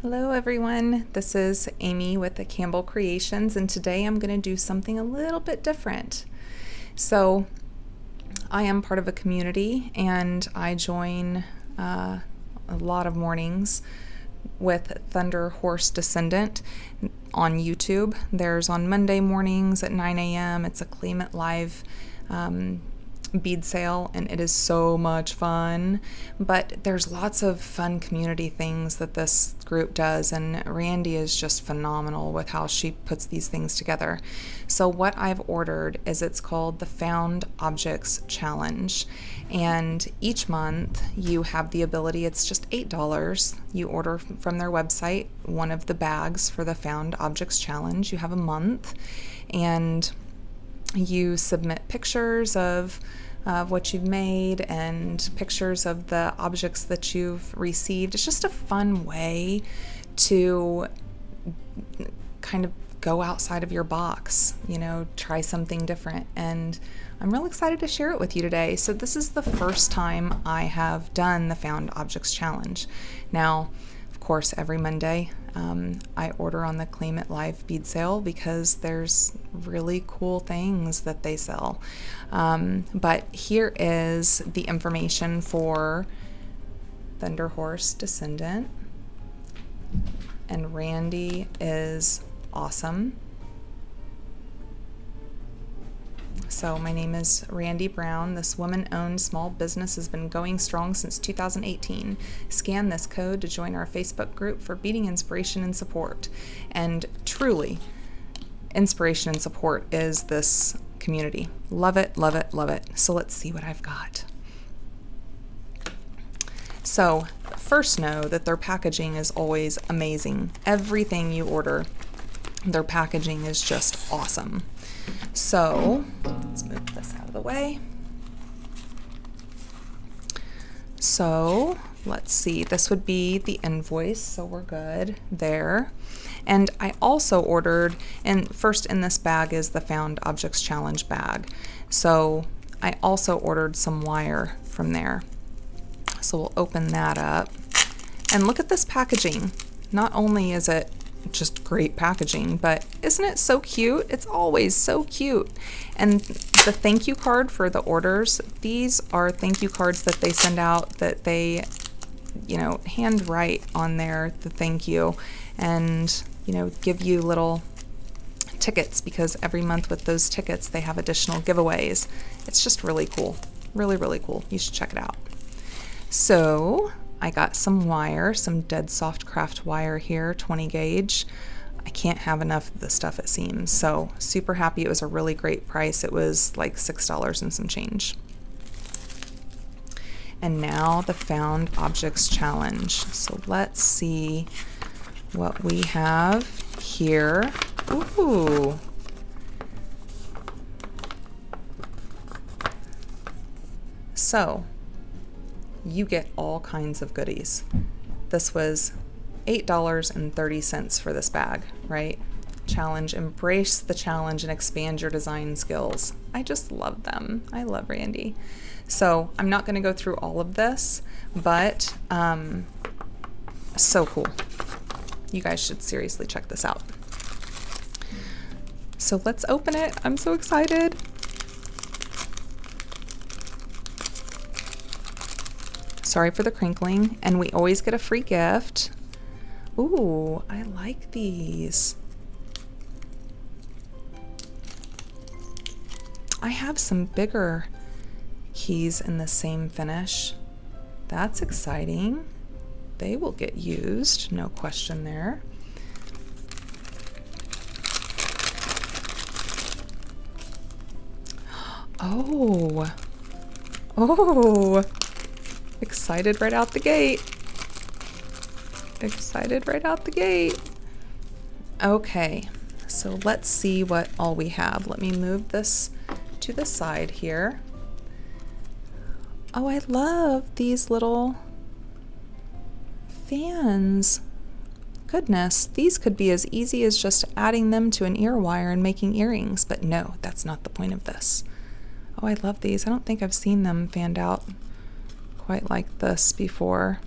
Hello everyone, this is Amy with the Campbell Creations, and today I'm going to do something a little bit different. So I am part of a community and I join a lot of mornings with Thunderhorse Descendant on YouTube. There's on Monday mornings at 9 a.m. It's a Claim It Live bead sale, and it is so much fun. But there's lots of fun community things that this group does, and Randee is just phenomenal with how she puts these things together. So what I've ordered is, it's called the Found Objects Challenge, and each month you have the ability, it's just $8. You order from their website one of the bags for the Found Objects Challenge. You have a month, and you submit pictures of what you've made and pictures of the objects that you've received. It's just a fun way to kind of go outside of your box, try something different. And I'm real excited to share it with you today. So this is the first time I have done the Found Objects Challenge. Now, of course, every Monday I order on the Claim It Live bead sale because there's really cool things that they sell. But here is the information for Thunderhorse Descendant. And Randee is awesome. So my name is Randee Brown. This woman-owned small business has been going strong since 2018. Scan this code to join our Facebook group for beading inspiration and support. And truly, inspiration and support is this community. Love it, love it, love it. So let's see what I've got. So first, know that their packaging is always amazing. Everything you order, their packaging is just awesome. So let's move this out of the way. So let's see, this would be the invoice, so we're good there. And I also ordered, and first in this bag is the Found Objects Challenge bag. So I also ordered some wire from there. So we'll open that up. And look at this packaging. Not only is it just great packaging, but isn't it so cute? It's always so cute. And the thank you card for the orders, these are thank you cards that they send out that they, hand write on there, the thank you, and, give you little tickets, because every month with those tickets, they have additional giveaways. It's just really cool. Really, really cool. You should check it out. So I got some wire, some dead soft craft wire here, 20 gauge. I can't have enough of this stuff, it seems. So super happy. It was a really great price. It was like $6 and some change. And now the Found Objects Challenge. So let's see what we have here. Ooh. So you get all kinds of goodies. This was $8.30 for this bag, right? Challenge, embrace the challenge and expand your design skills. I just love them. I love Randee. So I'm not going to go through all of this, but so cool. You guys should seriously check this out. So let's open it. I'm so excited. Sorry for the crinkling, and we always get a free gift. Ooh, I like these. I have some bigger keys in the same finish. That's exciting. They will get used, no question there. Oh. Excited right out the gate. Excited right out the gate. Okay, so let's see what all we have. Let me move this to the side here. Oh, I love these little fans. Goodness, these could be as easy as just adding them to an ear wire and making earrings, but no, that's not the point of this. Oh, I love these. I don't think I've seen them fanned out quite like this before.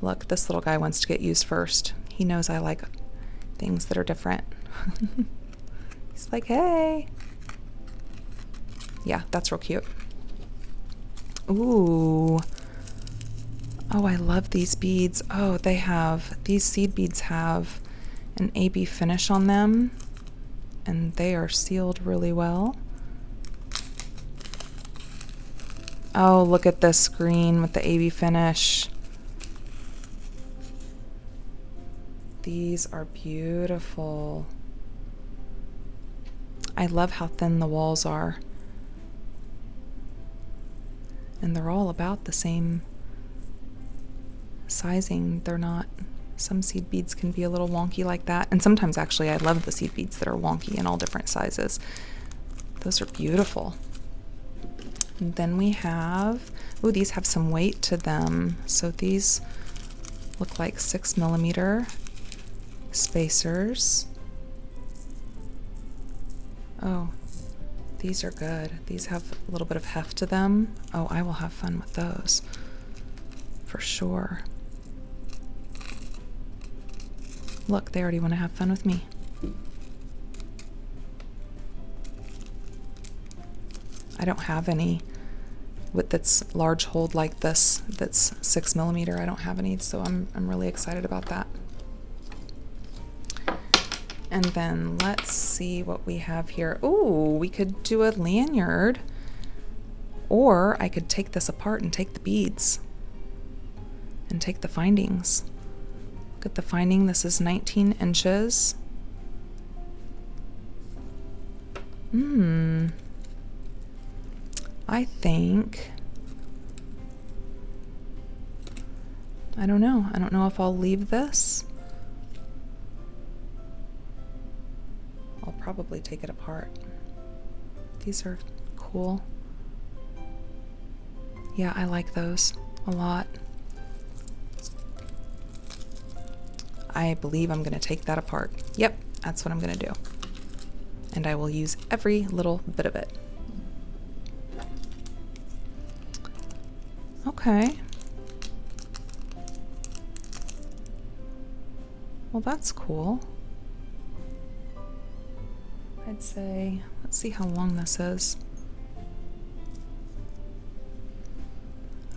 Look, this little guy wants to get used first. He knows I like things that are different. He's like, hey. Yeah, that's real cute. Ooh. Oh, I love these beads. Oh, these seed beads have an AB finish on them, and they are sealed really well. Oh, look at this green with the AB finish. These are beautiful. I love how thin the walls are. And they're all about the same sizing. They're not, some seed beads can be a little wonky like that. And sometimes actually I love the seed beads that are wonky in all different sizes. Those are beautiful. And then we have, oh, these have some weight to them. So these look like 6mm spacers. Oh, these are good. These have a little bit of heft to them. Oh, I will have fun with those for sure. Look, they already want to have fun with me. I don't have any that's large hold like this that's 6mm. I don't have any, so I'm really excited about that. And then let's see what we have here. Ooh, we could do a lanyard, or I could take this apart and take the beads and take the findings. Look at the finding. This is 19 inches. I think, I don't know. I don't know if I'll leave this. I'll probably take it apart. These are cool. Yeah, I like those a lot. I believe I'm going to take that apart. Yep, that's what I'm going to do. And I will use every little bit of it. Okay. Well, that's cool. I'd say, let's see how long this is.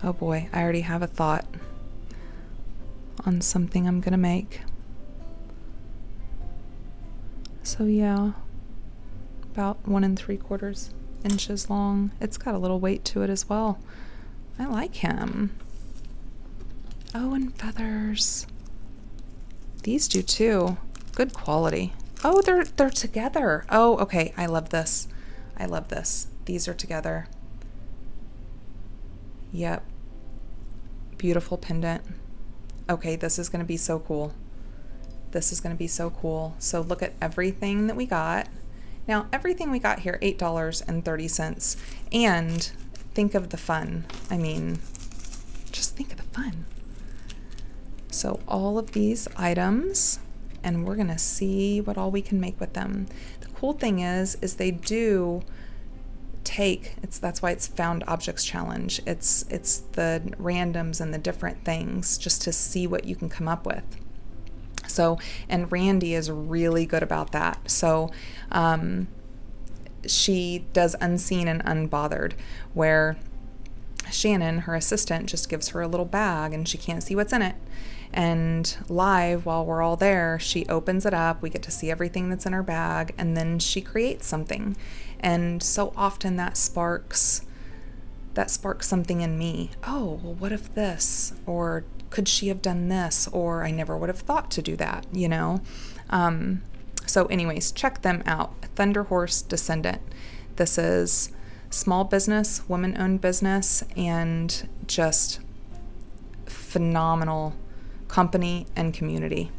Oh boy, I already have a thought on something I'm gonna make. So yeah, about 1 3/4 inches long. It's got a little weight to it as well. I like him. Oh, and feathers. These do too. Good quality. Oh, they're together. Oh, okay. I love this. I love this. These are together. Yep. Beautiful pendant. Okay, this is going to be so cool. This is going to be so cool. So look at everything that we got. Now, everything we got here, $8.30. And think of the fun. I mean, just think of the fun. So all of these items, and we're gonna see what all we can make with them. The cool thing is they do take, that's why it's Found Objects Challenge. It's the randoms and the different things just to see what you can come up with. So, and Randee is really good about that. So she does Unseen and Unbothered, where Shannon, her assistant, just gives her a little bag and she can't see what's in it. And live, while we're all there, she opens it up, we get to see everything that's in her bag, and then she creates something. And so often that sparks something in me. Oh, well, what if this? Or could she have done this? Or I never would have thought to do that, you know? So anyways, check them out. Thunderhorse Descendant. This is small business, woman-owned business, and just phenomenal company and community.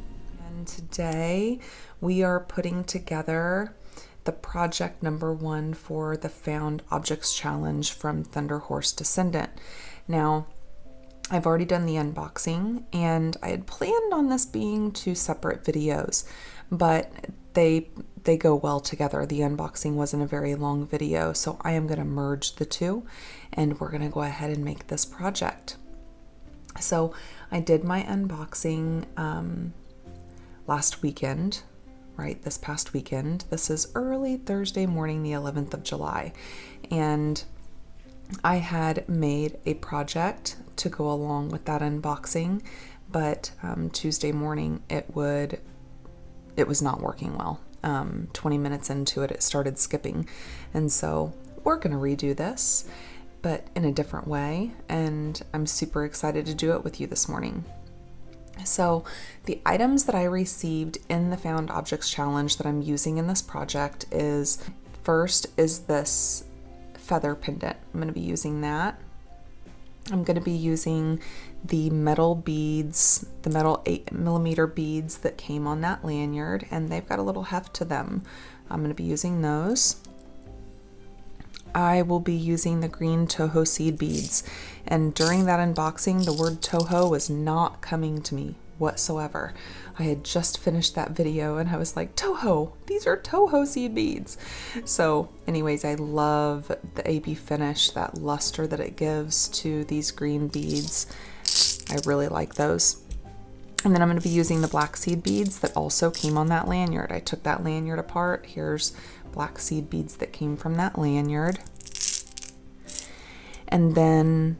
And today we are putting together the project number 1 for the Found Objects Challenge from Thunderhorse Descendant. Now, I've already done the unboxing, and I had planned on this being 2 separate videos, but they go well together. The unboxing wasn't a very long video, so I am going to merge the 2, and we're going to go ahead and make this project. So I did my unboxing last weekend, right? This past weekend. This is early Thursday morning, the 11th of July. And I had made a project to go along with that unboxing, but Tuesday morning it was not working well. 20 minutes into it, it started skipping. And so we're going to redo this, but in a different way. And I'm super excited to do it with you this morning. So the items that I received in the Found Objects Challenge that I'm using in this project is, first is this feather pendant. I'm going to be using that. I'm going to be using the metal beads, the metal 8mm beads that came on that lanyard, and they've got a little heft to them. I'm going to be using those. I will be using the green Toho seed beads, and during that unboxing, the word Toho was not coming to me whatsoever. I had just finished that video and I was like, Toho, these are Toho seed beads. So anyways, I love the AB finish, that luster that it gives to these green beads. I really like those. And then I'm going to be using the black seed beads that also came on that lanyard. I took that lanyard apart. Here's black seed beads that came from that lanyard. And then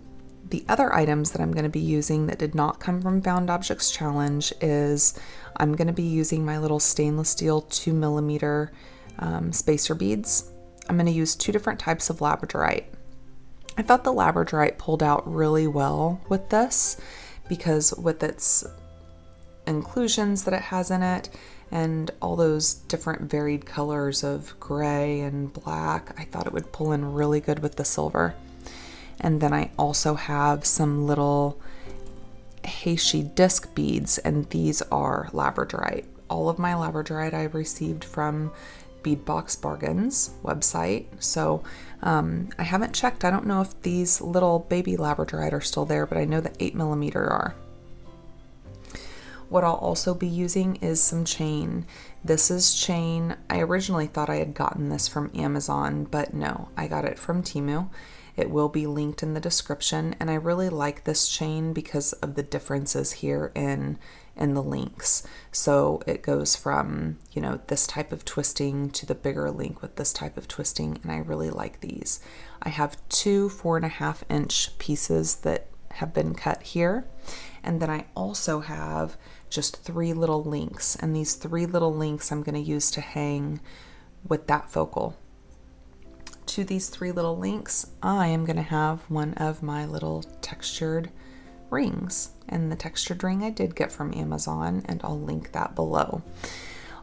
the other items that I'm going to be using that did not come from Found Objects Challenge is I'm going to be using my little stainless steel 2mm spacer beads. I'm going to use two different types of labradorite. I thought the labradorite pulled out really well with this because with its inclusions that it has in it and all those different varied colors of gray and black, I thought it would pull in really good with the silver. And then I also have some little Heishi disc beads, and these are labradorite. All of my labradorite I received from Beadbox Bargains website. So I haven't checked. I don't know if these little baby labradorite are still there, but I know the 8mm are. What I'll also be using is some chain. This is chain. I originally thought I had gotten this from Amazon, but no, I got it from Temu. It will be linked in the description, and I really like this chain because of the differences here in the links. So it goes from, you know, this type of twisting to the bigger link with this type of twisting, and I really like these. I have two 4.5-inch pieces that have been cut here, and then I also have just 3 little links, and these 3 little links I'm going to use to hang with that focal. To these 3 little links, I am going to have one of my little textured rings, and the textured ring I did get from Amazon, and I'll link that below.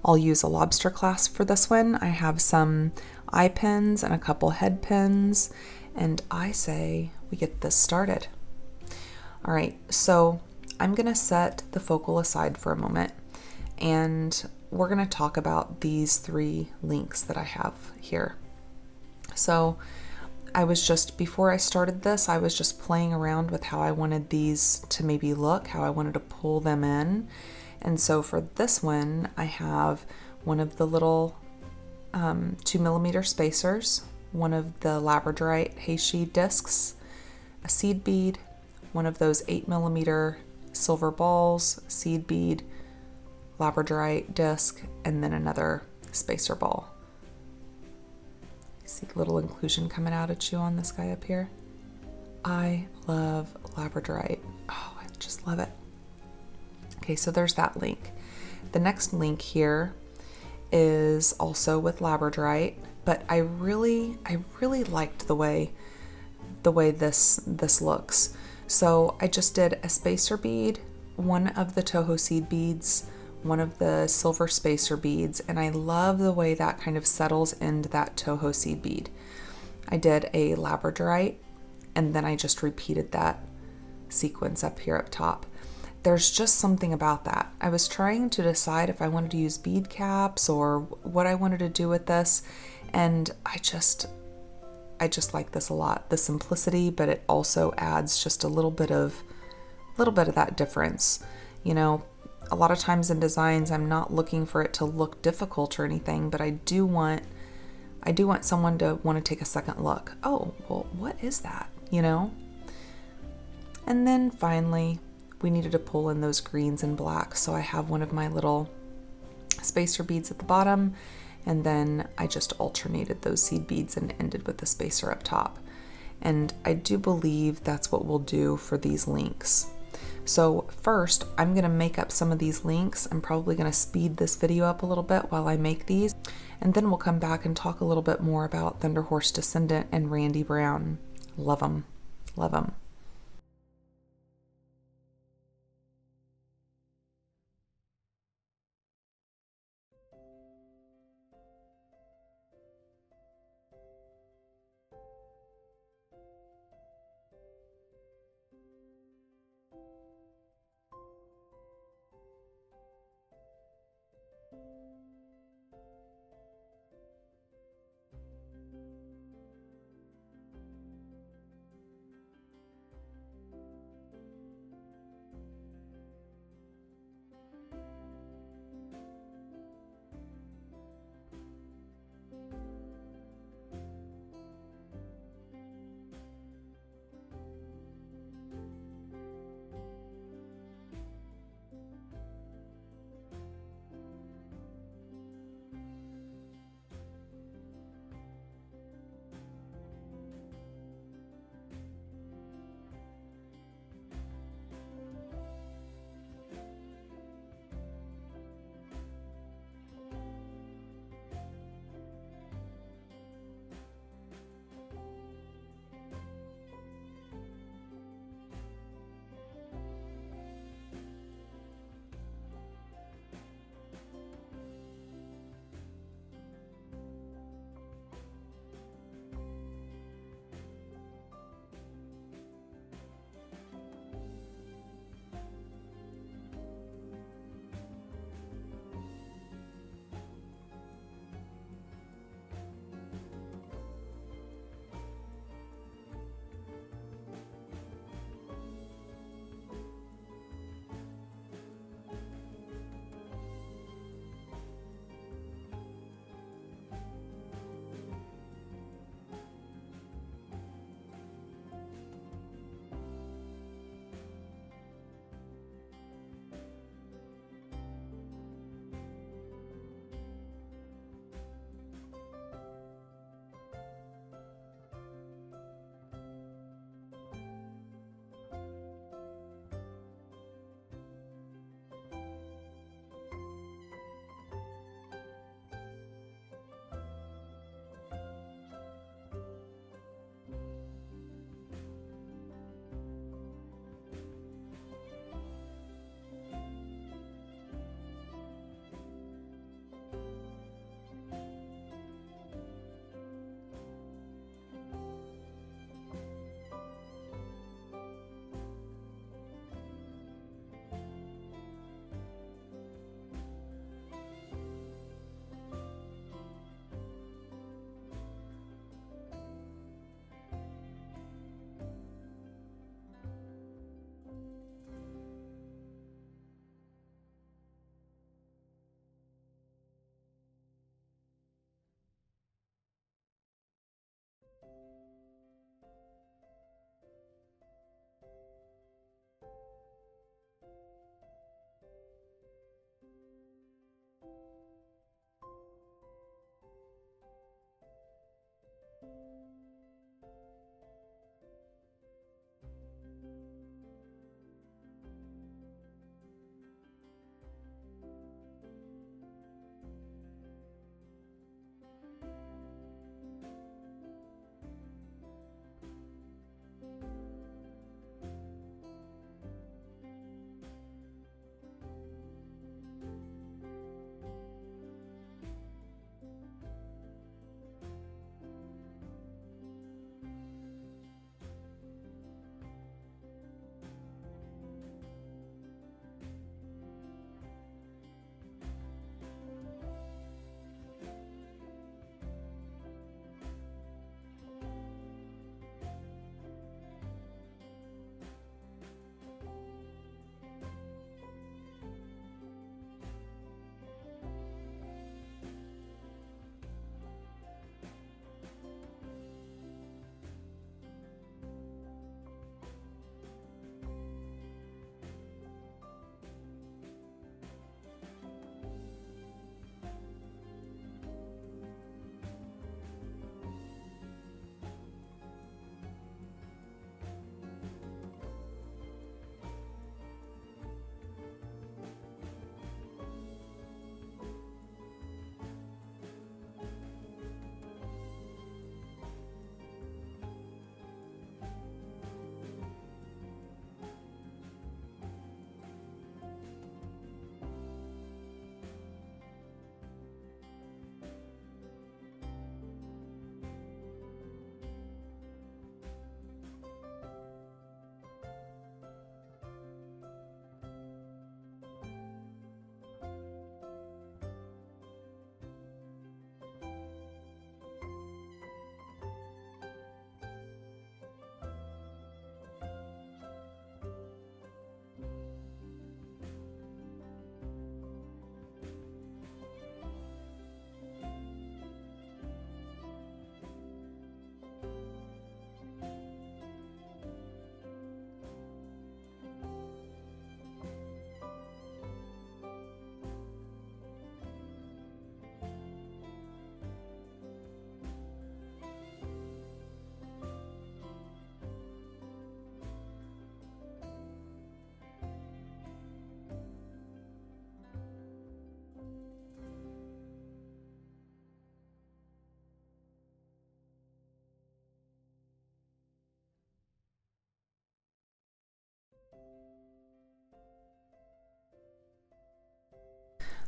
I'll use a lobster clasp for this one. I have some eye pins and a couple head pins, and I say we get this started. All right, so I'm going to set the focal aside for a moment, and we're going to talk about these 3 links that I have here. So before I started this, I was just playing around with how I wanted these to maybe look, how I wanted to pull them in. And so for this one, I have one of the little 2mm spacers, one of the labradorite Heishi discs, a seed bead, one of those 8mm silver balls, seed bead, labradorite disc, and then another spacer ball. See the little inclusion coming out at you on this guy up here? I love labradorite. Oh, I just love it. Okay, so there's that link. The next link here is also with labradorite, but I really liked the way this looks. So I just did a spacer bead, one of the Toho seed beads, one of the silver spacer beads, and I love the way that kind of settles into that Toho seed bead. I did a labradorite, and then I just repeated that sequence up here up top. There's just something about that. I was trying to decide if I wanted to use bead caps or what I wanted to do with this, and I just like this a lot. The simplicity, but it also adds just a little bit of that difference. You know, a lot of times in designs, I'm not looking for it to look difficult or anything, but I do want someone to want to take a second look. Oh, well, what is that? You know? And then finally, we needed to pull in those greens and blacks. So I have one of my little spacer beads at the bottom, and then I just alternated those seed beads and ended with the spacer up top. And I do believe that's what we'll do for these links. So first, I'm gonna make up some of these links. I'm probably gonna speed this video up a little bit while I make these, and then we'll come back and talk a little bit more about Thunderhorse Descendant and Randee Brown. Love them, love them.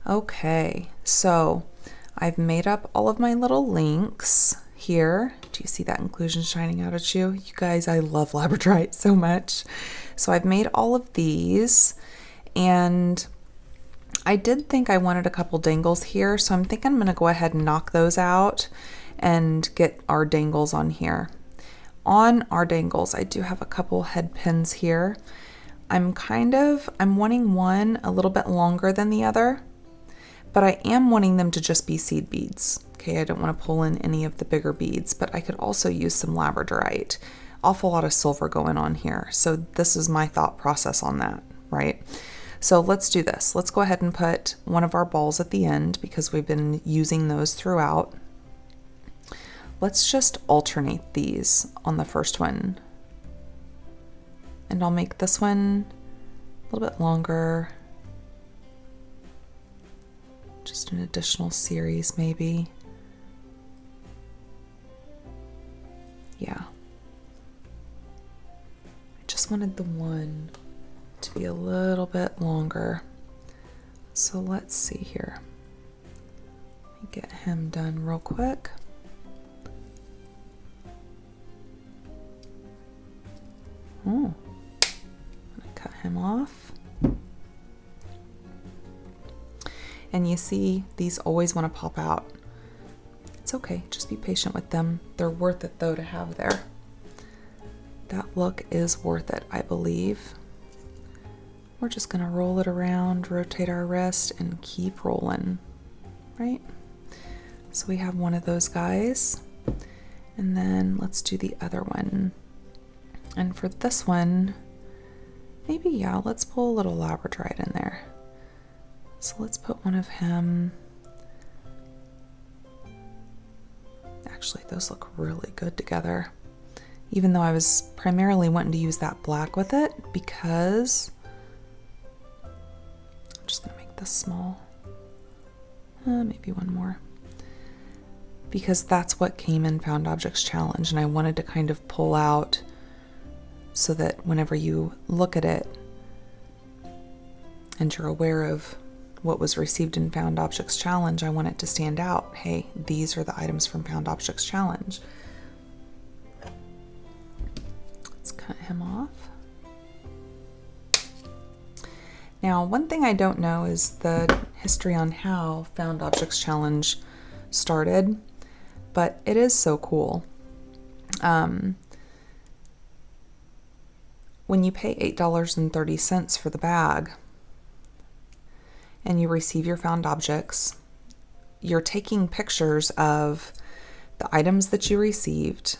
Okay, so I've made up all of my little links here. Do you see that inclusion shining out at you? You guys, I love labradorite so much. So I've made all of these, and I did think I wanted a couple dangles here, so I'm thinking I'm going to go ahead and knock those out and get our dangles on here. On our dangles, I do have a couple head pins here. I'm wanting one a little bit longer than the other, but I am wanting them to just be seed beads. Okay, I don't want to pull in any of the bigger beads, but I could also use some labradorite. Awful lot of silver going on here. So this is my thought process on that, right? So let's do this. Let's go ahead and put one of our balls at the end because we've been using those throughout. Let's just alternate these on the first one. And I'll make this one a little bit longer. Just an additional series maybe. Yeah. I just wanted the one to be a little bit longer. So let's see here. Let me get him done real quick. Oh, I'm gonna cut him off. And you see, these always want to pop out. It's okay, just be patient with them. They're worth it though to have there. That look is worth it, I believe. We're just gonna roll it around, rotate our wrist, and keep rolling, right? So we have one of those guys. And then let's do the other one. And for this one, maybe, yeah, let's pull a little labradorite in there. So let's put one of him. Actually, those look really good together. Even though I was primarily wanting to use that black with it because I'm just gonna make this small. Maybe one more. Because that's what came in Found Objects Challenge, and I wanted to kind of pull out so that whenever you look at it and you're aware of what was received in Found Objects Challenge, I want it to stand out. Hey, these are the items from Found Objects Challenge. Let's cut him off. Now, one thing I don't know is the history on how Found Objects Challenge started, but it is so cool. When you pay $8.30 for the bag and you receive your found objects, you're taking pictures of the items that you received,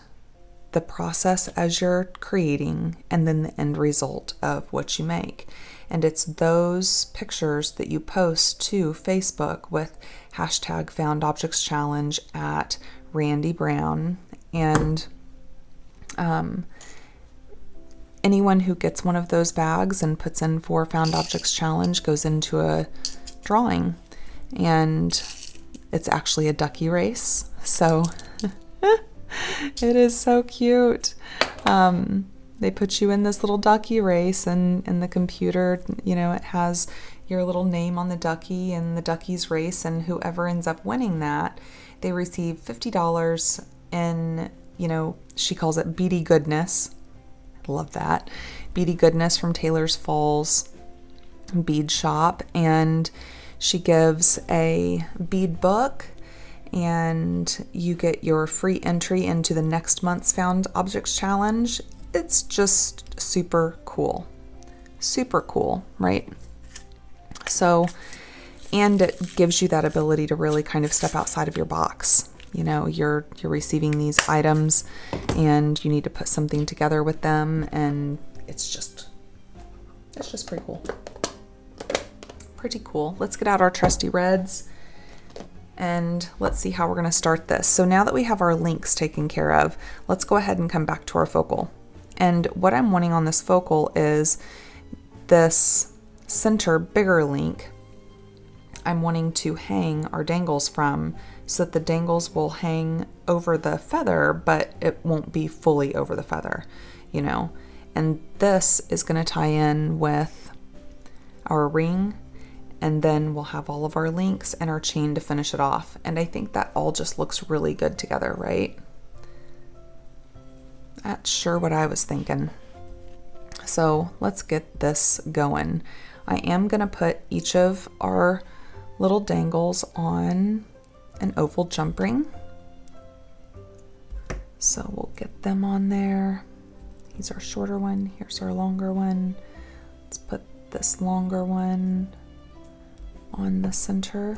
the process as you're creating, and then the end result of what you make. And it's those pictures that you post to Facebook with hashtag Found Objects Challenge at Randee Brown. And anyone who gets one of those bags and puts in for Found Objects Challenge goes into a drawing, and it's actually a ducky race. So it is so cute. They put you in this little ducky race, and in the computer, you know, it has your little name on the ducky and the ducky's race, and whoever ends up winning that, they receive $50 in, you know, she calls it beady goodness. Love that. Beady goodness from Taylor's Falls bead shop, and she gives a bead book, and you get your free entry into the next month's Found Objects Challenge. It's just super cool. Super cool, right? So, and it gives you that ability to really kind of step outside of your box. You know, you're receiving these items and you need to put something together with them, and it's just pretty cool. Pretty cool. Let's get out our trusty reds and let's see how we're going to start this. So now that we have our links taken care of, let's go ahead and come back to our focal. And what I'm wanting on this focal is this center bigger link. I'm wanting to hang our dangles from, so that the dangles will hang over the feather, but it won't be fully over the feather, you know. And this is going to tie in with our ring and then we'll have all of our links and our chain to finish it off. And I think that all just looks really good together, right? That's sure what I was thinking. So let's get this going. I am gonna put each of our little dangles on an oval jump ring. So we'll get them on there. Here's our shorter one, here's our longer one. Let's put this longer one on the center.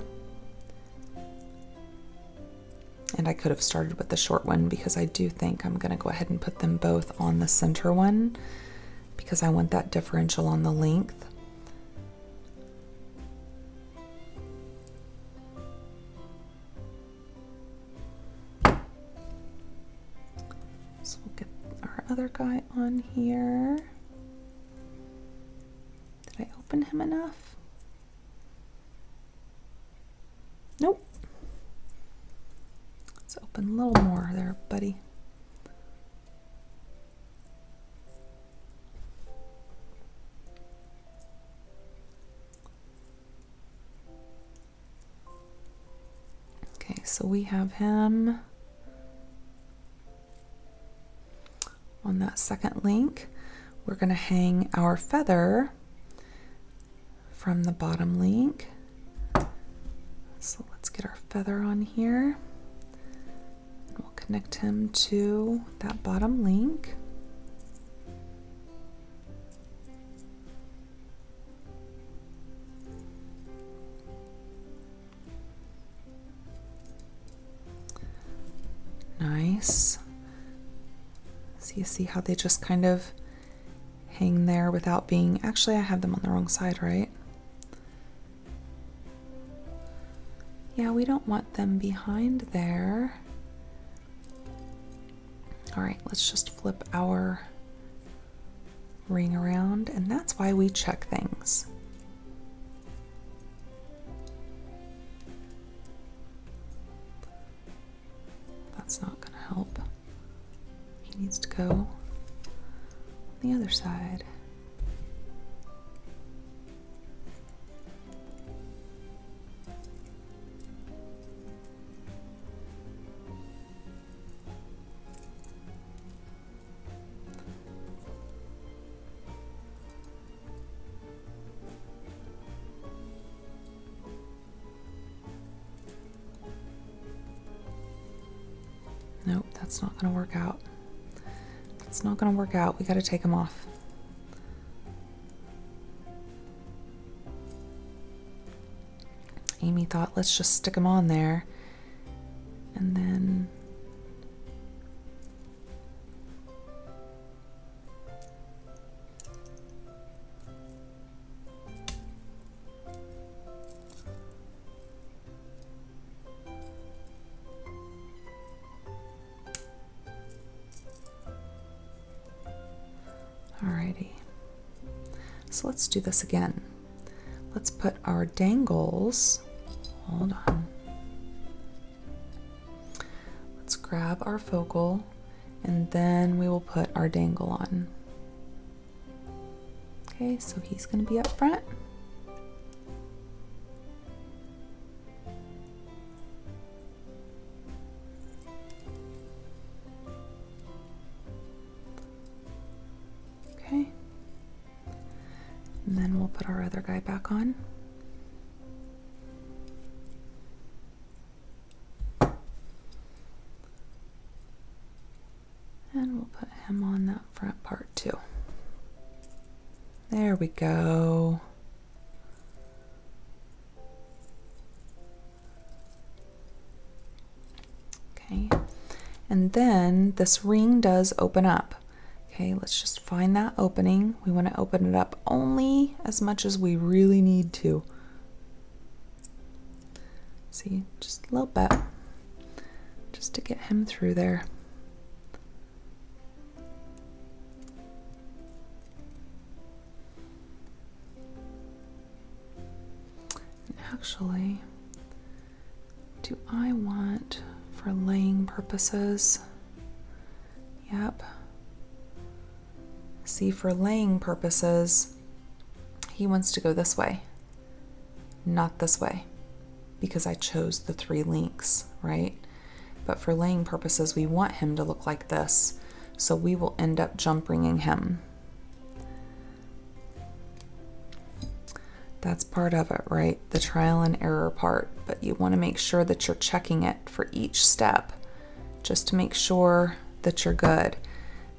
And I could have started with the short one because I do think I'm gonna go ahead and put them both on the center one because I want that differential on the length. So we'll get our other guy on here. Did I open him enough? Nope. Let's open a little more there, buddy. Okay, so we have him on that second link. We're going to hang our feather from the bottom link. So let's get our feather on here. And we'll connect him to that bottom link. Nice. So you see how they just kind of hang there without being, actually I have them on the wrong side, right? Yeah, we don't want them behind there. All right, let's just flip our ring around, and that's why we check things. That's not going to help. He needs to go on the other side. Nope, that's not going to work out. It's not going to work out. We got to take them off. Amy thought, let's just stick them on there. And then alrighty. So let's do this again. Let's put our dangles, hold on. Let's grab our focal and then we will put our dangle on. Okay, so he's going to be up front. Okay. And then we'll put our other guy back on. And we'll put him on that front part too. There we go. Okay. And then this ring does open up. Okay, let's just find that opening. We want to open it up only as much as we really need to. See, just a little bit, just to get him through there. Actually, do I want, for laying purposes, yep. See, for laying purposes, he wants to go this way. not this way, because I chose the 3 links, right? But for laying purposes, we want him to look like this. So we will end up jump ringing him. That's part of it, right? The trial and error part. But you want to make sure that you're checking it for each step, just to make sure that you're good.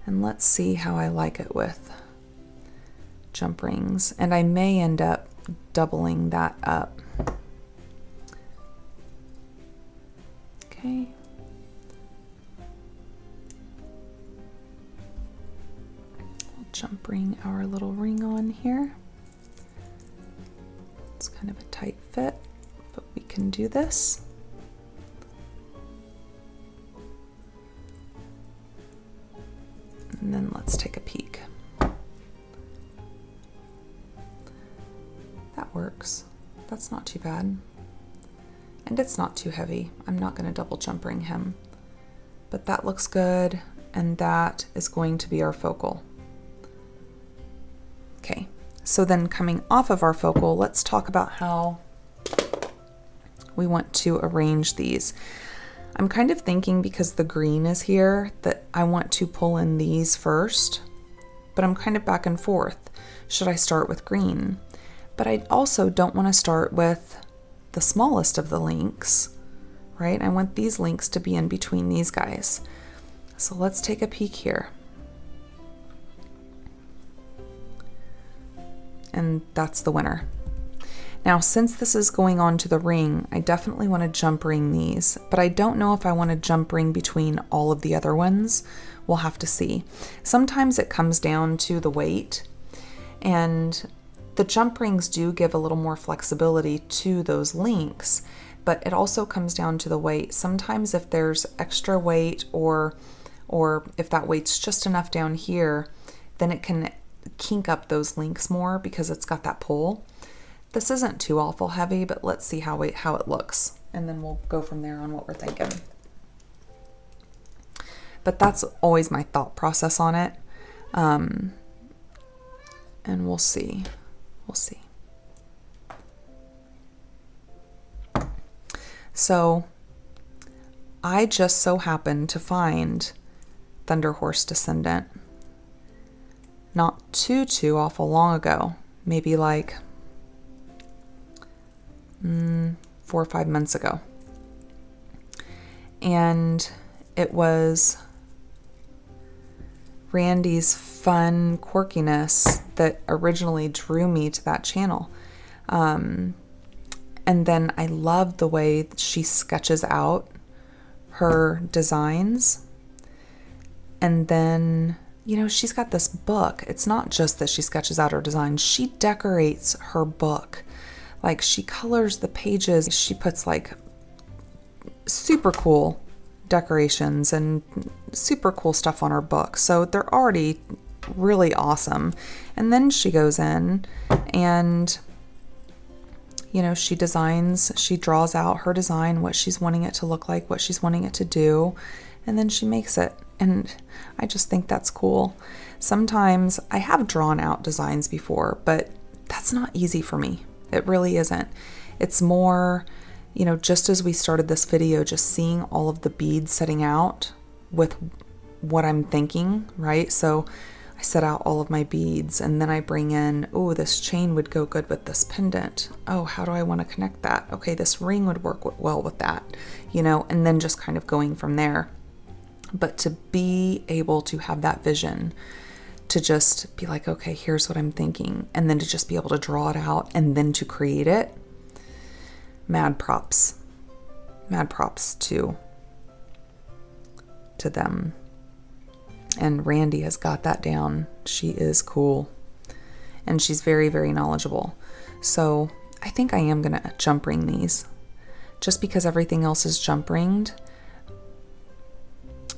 And let's see how I like it with jump rings. And I may end up doubling that up. Okay. We'll jump ring our little ring on here. It's kind of a tight fit, but we can do this. And then let's take a peek. That works. That's not too bad. And it's not too heavy. I'm not going to double jump ring him. But that looks good, and that is going to be our focal. Okay, so then coming off of our focal, let's talk about how we want to arrange these. I'm kind of thinking, because the green is here, that I want to pull in these first, but I'm kind of back and forth. Should I start with green? But I also don't want to start with the smallest of the links, right? I want these links to be in between these guys. So let's take a peek here. And that's the winner. Now, since this is going on to the ring, I definitely want to jump ring these, but I don't know if I want to jump ring between all of the other ones. We'll have to see. Sometimes it comes down to the weight, and the jump rings do give a little more flexibility to those links, but it also comes down to the weight. Sometimes if there's extra weight, or if that weight's just enough down here, then it can kink up those links more because it's got that pull. This isn't too awful heavy, but let's see how it looks, and then we'll go from there on what we're thinking. But that's always my thought process on it, and we'll see. We'll see. So I just so happened to find Thunderhorse Descendant not too awful long ago, maybe like 4 or 5 months ago. And it was Randee's fun quirkiness that originally drew me to that channel. And then I loved the way she sketches out her designs. And then, you know, she's got this book. It's not just that she sketches out her designs. She decorates her book. Like, she colors the pages. She puts like super cool decorations and super cool stuff on her book. So they're already really awesome. And then she goes in and, you know, she draws out her design, what she's wanting it to look like, what she's wanting it to do, and then she makes it. And I just think that's cool. Sometimes I have drawn out designs before, but that's not easy for me. It really isn't. It's more, you know, just as we started this video, just seeing all of the beads setting out with what I'm thinking, right? So I set out all of my beads, and then I bring in, oh, this chain would go good with this pendant. Oh, how do I want to connect that? Okay, this ring would work well with that, you know, and then just kind of going from there. But to be able to have that vision, to just be like, okay, here's what I'm thinking, and then to just be able to draw it out and then to create it, mad props to them. And Randee has got that down. She is cool, and she's very, very knowledgeable. So I think I am gonna jump ring these, just because everything else is jump ringed.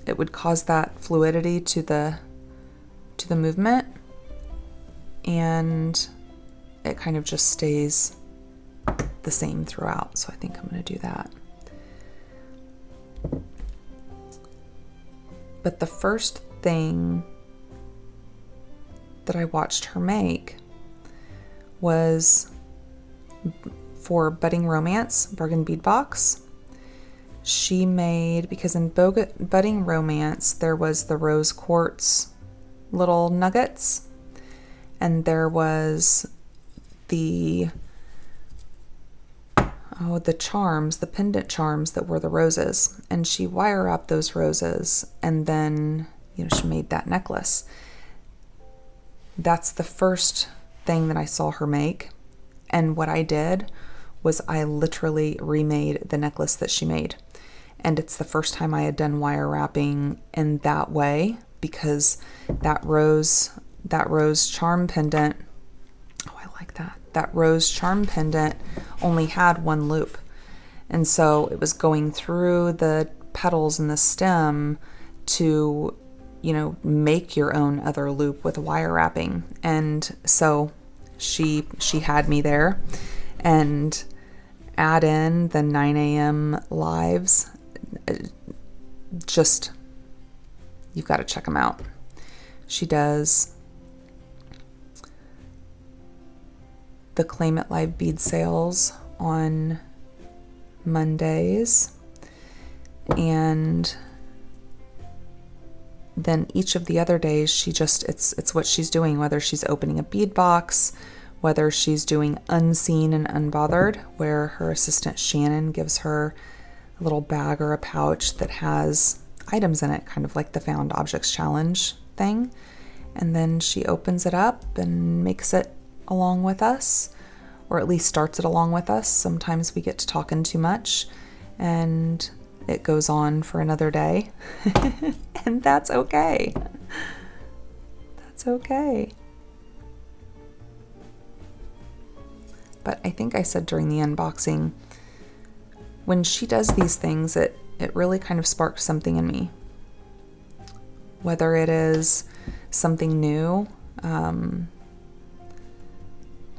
It would cause that fluidity to the movement, and it kind of just stays the same throughout. So I think I'm going to do that. But the first thing that I watched her make was for Budding Romance Bargain Bead Box. She made, because in Budding Romance there was the rose quartz little nuggets, and there was the charms, the pendant charms that were the roses, and she wire wrapped those roses, and then she made that necklace. That's the first thing that I saw her make, and what I did was I literally remade the necklace that she made. And it's the first time I had done wire wrapping in that way, because that rose charm pendant, oh, I like that. That rose charm pendant only had one loop. And so it was going through the petals and the stem to, make your own other loop with wire wrapping. And so she had me there, and add in the 9 a.m. lives. Just, you've got to check them out. She does the Claim It Live bead sales on Mondays, and then each of the other days she just, it's what she's doing, whether she's opening a bead box, whether she's doing Unseen and Unbothered, where her assistant Shannon gives her a little bag or a pouch that has items in it, kind of like the Found Objects Challenge thing, and then she opens it up and makes it along with us, or at least starts it along with us. Sometimes we get to talking too much and it goes on for another day. And that's okay. That's okay. But I think I said during the unboxing, when she does these things, it really kind of sparks something in me. Whether it is something new,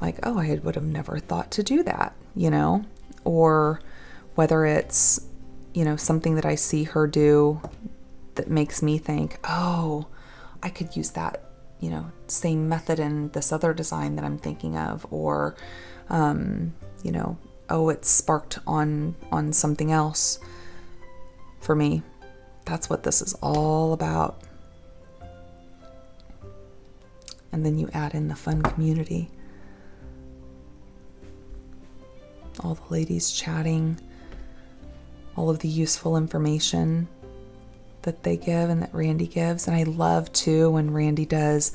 like, oh, I would have never thought to do that, or whether it's, something that I see her do that makes me think, oh, I could use that, same method in this other design that I'm thinking of, or, oh, it's sparked on something else for me. That's what this is all about. And then you add in the fun community. All the ladies chatting, all of the useful information that they give and that Randee gives. And I love too when Randee does,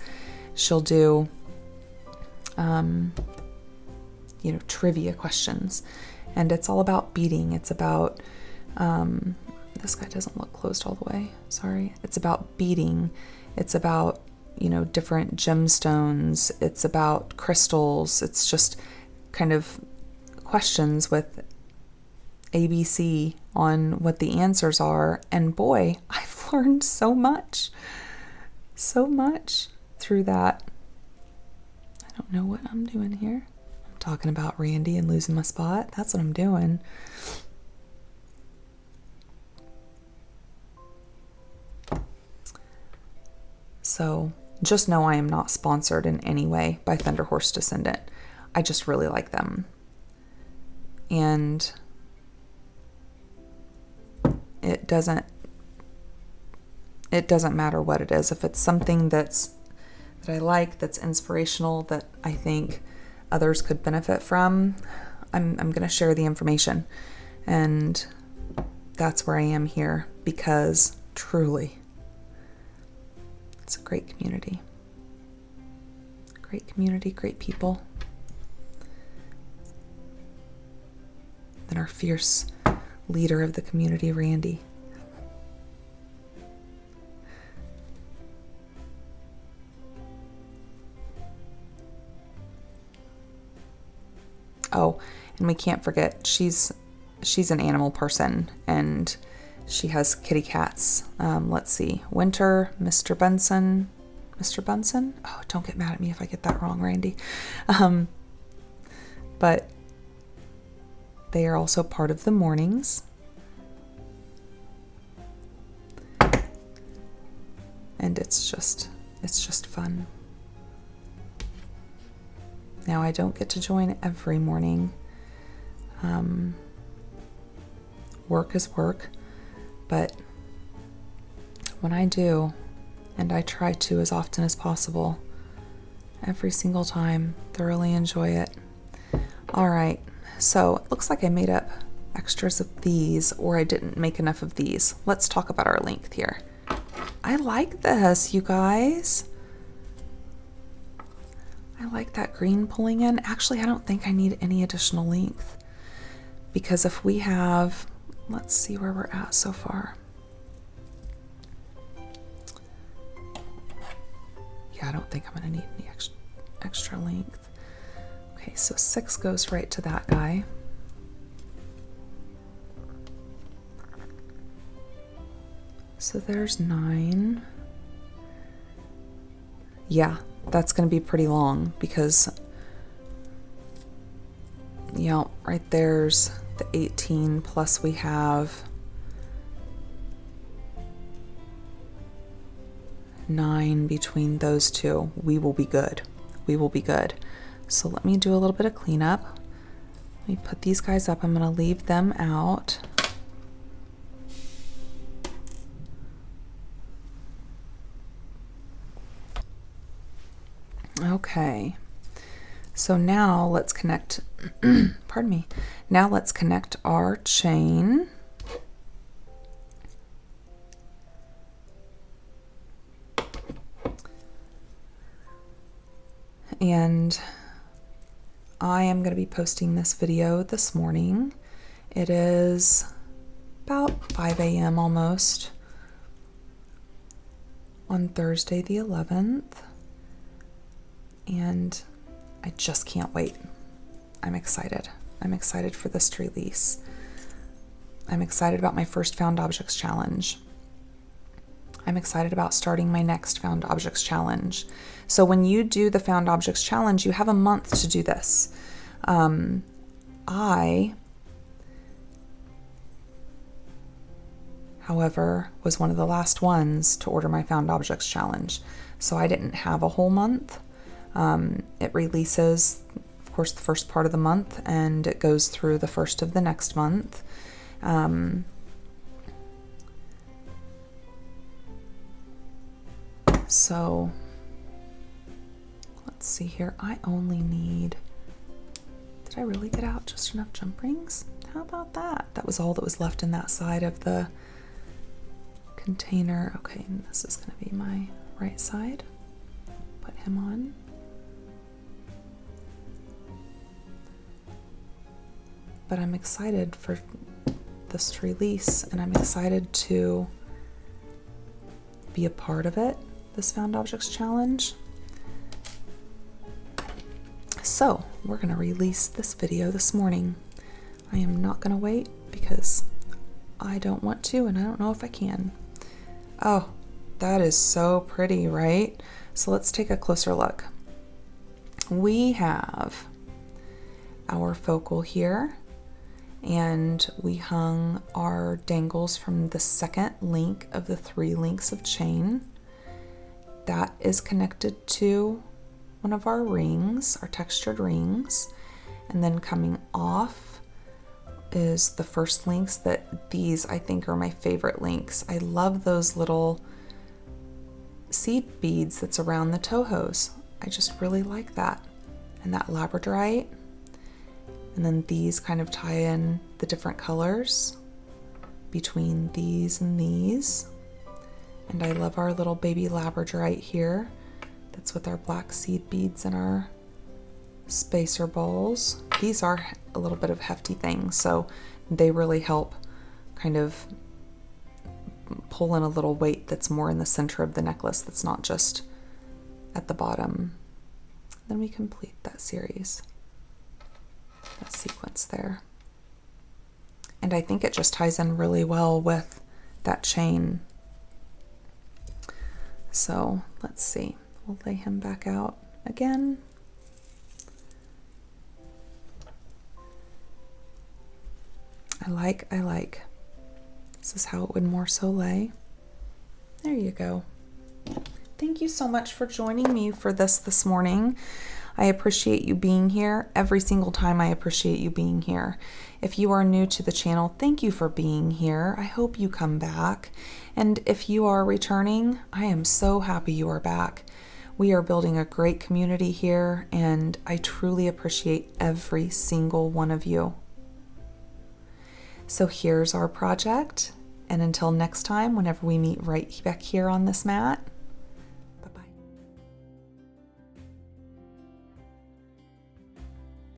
she'll do, trivia questions. And it's all about beading. It's about, this guy doesn't look closed all the way, sorry. It's about beading. It's about, different gemstones. It's about crystals. It's just kind of questions with ABC on what the answers are. And boy, I've learned so much through that. I don't know what I'm doing here. I'm talking about Randee and losing my spot. That's what I'm doing. So just know I am not sponsored in any way by Thunderhorse Descendant. I just really like them. And it doesn't matter what it is. If it's something that I like, that's inspirational, that I think others could benefit from, I'm going to share the information. And that's where I am here, because truly, it's a great community. Great community, great people. Then our fierce leader of the community, Randee. Oh, and we can't forget, she's an animal person, and she has kitty cats. Let's see, Winter, Mr. Bunsen. Oh, don't get mad at me if I get that wrong, Randee. But they are also part of the mornings. And it's just fun. Now, I don't get to join every morning, Work is work, but when I do, and I try to as often as possible, every single time, thoroughly enjoy it. All right, so it looks like I made up extras of these, or I didn't make enough of these. Let's talk about our length here. I like this, you guys. I like that green pulling in. Actually, I don't think I need any additional length, because if we have, let's see where we're at so far. Yeah, I don't think I'm going to need any extra length. Okay, so 6 goes right to that guy. So there's 9. Yeah, that's going to be pretty long because, you know, right there's the 18 plus we have 9 between those two. We will be good. We will be good. So let me do a little bit of cleanup. Let me put these guys up. I'm going to leave them out. Okay, so now let's connect, pardon me, now let's connect our chain. And I am going to be posting this video this morning. It is about 5 a.m. almost on Thursday the 11th. And I just can't wait. I'm excited. I'm excited for this to release. I'm excited about my first Found Objects Challenge. I'm excited about starting my next Found Objects Challenge. So when you do the Found Objects Challenge, you have a month to do this. I, however, was one of the last ones to order my Found Objects Challenge. So I didn't have a whole month. It releases, of course, the first part of the month, and it goes through the first of the next month. So let's see here. I only need, did I really get out just enough jump rings? How about that? That was all that was left in that side of the container. Okay, and this is going to be my right side. Put him on. But I'm excited for this to release, and I'm excited to be a part of it, this Found Objects Challenge. So we're going to release this video this morning. I am not going to wait because I don't want to, and I don't know if I can. Oh, that is so pretty, right? So let's take a closer look. We have our focal here, and we hung our dangles from the second link of the 3 links of chain. That is connected to one of our rings, our textured rings, and then coming off is the first links. That these I think are my favorite links. I love those little seed beads that's around the toe hose. I just really like that. And that labradorite. And then these kind of tie in the different colors between these and these. And I love our little baby labradorite here. That's with our black seed beads and our spacer balls. These are a little bit of hefty things, so they really help kind of pull in a little weight that's more in the center of the necklace, that's not just at the bottom. Then we complete that series, that sequence there. And I think it just ties in really well with that chain. So let's see, we'll lay him back out again. I like. This is how it would more so lay. There you go. Thank you so much for joining me for this morning. I appreciate you being here. Every single time I appreciate you being here. If you are new to the channel, thank you for being here. I hope you come back. And if you are returning, I am so happy you are back. We are building a great community here, and I truly appreciate every single one of you. So here's our project, and until next time, whenever we meet right back here on this mat,